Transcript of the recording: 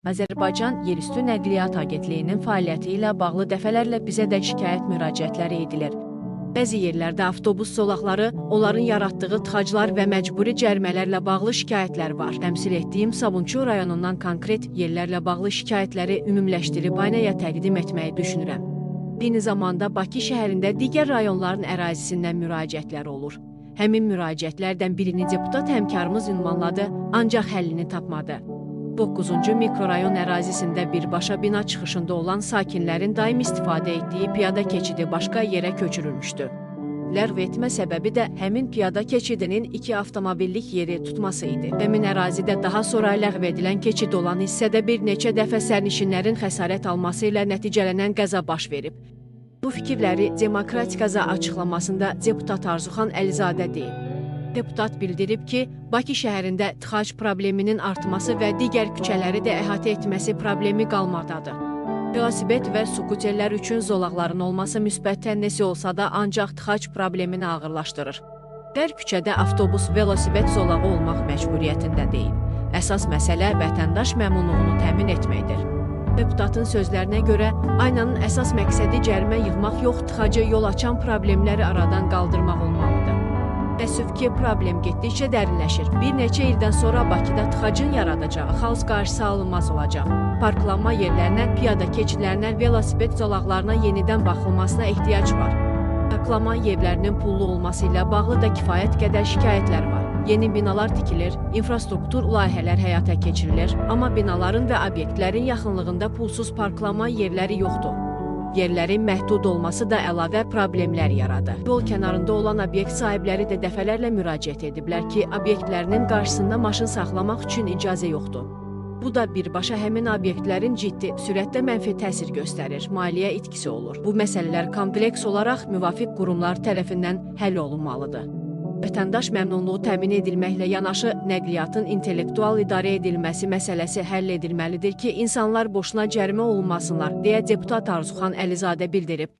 Azərbaycan Yerüstü Nəqliyyat Agentliyinin fəaliyyəti ilə bağlı dəfələrlə bizə də şikayət müraciətləri edilir. Bəzi yerlərdə avtobus zolaqları, onların yaratdığı tıxaclar və məcburi cərimələrlə bağlı şikayətlər var. Təmsil etdiyim Sabunçu rayonundan konkret yerlərlə bağlı şikayətləri ümumləşdirib aynaya təqdim etməyi düşünürəm. Eyni zamanda Bakı şəhərində digər rayonların ərazisindən müraciətlər olur. Həmin müraciətlərdən birini deputat həmkarımız ünvanladı, ancaq həllini tapmadı. 9-cu mikrorayon ərazisində birbaşa bina çıxışında olan sakinlərin daim istifadə etdiyi piyada keçidi başqa yerə köçürülmüşdü. Ləğv etmə səbəbi də həmin piyada keçidinin 2 avtomobillik yeri tutması idi. Həmin ərazidə daha sonra ləğv edilən keçid olan hissədə bir neçə dəfə sərnişinlərin xəsarət alması ilə nəticələnən qəza baş verib. Bu fikirləri Demokratik Qaza açıqlamasında deputat Arzuxan Əlizadə deyib. Deputat bildirib ki, Bakı şəhərində tıxac probleminin artması və digər küçələri də əhatə etməsi problemi qalmaqdadır. Velosiped və skuterlər üçün zolaqların olması müsbət tənnəsi olsa da ancaq tıxac problemini ağırlaşdırır. Hər küçədə avtobus, velosiped zolağı olmaq məcburiyyətində deyil. Əsas məsələ vətəndaş məmnunluğunu təmin etməkdir. Deputatın sözlərinə görə, aynanın əsas məqsədi cərimə yığmaq yox, tıxacı yol açan problemləri aradan qaldırmaq olmalıdır. Təəssüf ki, problem getdikcə dərinləşir. Bir neçə ildən sonra Bakıda tıxacın yaradacağı xaos qarşısı alınmaz olacaq. Parklanma yerlərinə, piyada keçidlərinə, velosiped zolaqlarına yenidən baxılmasına ehtiyac var. Parklanma yerlərinin pullu olması ilə bağlı da kifayət qədər şikayətlər var. Yeni binalar tikilir, infrastruktur layihələr həyata keçirilir, amma binaların və obyektlərin yaxınlığında pulsuz parklanma yerləri yoxdur. Yerlərin məhdud olması da əlavə problemlər yaradır. Yol kənarında olan obyekt sahibləri də dəfələrlə müraciət ediblər ki, obyektlərinin qarşısında maşın saxlamaq üçün icazə yoxdur. Bu da birbaşa həmin obyektlərin ciddi, sürətdə mənfi təsir göstərir, maliyyə itkisi olur. Bu məsələlər kompleks olaraq müvafiq qurumlar tərəfindən həll olunmalıdır. Vətəndaş məmnunluğu təmin edilməklə yanaşı, nəqliyyatın intellektual idarə edilməsi məsələsi həll edilməlidir ki, insanlar boşuna cərimə olunmasınlar, deyə deputat Arzuxan Əlizadə bildirib.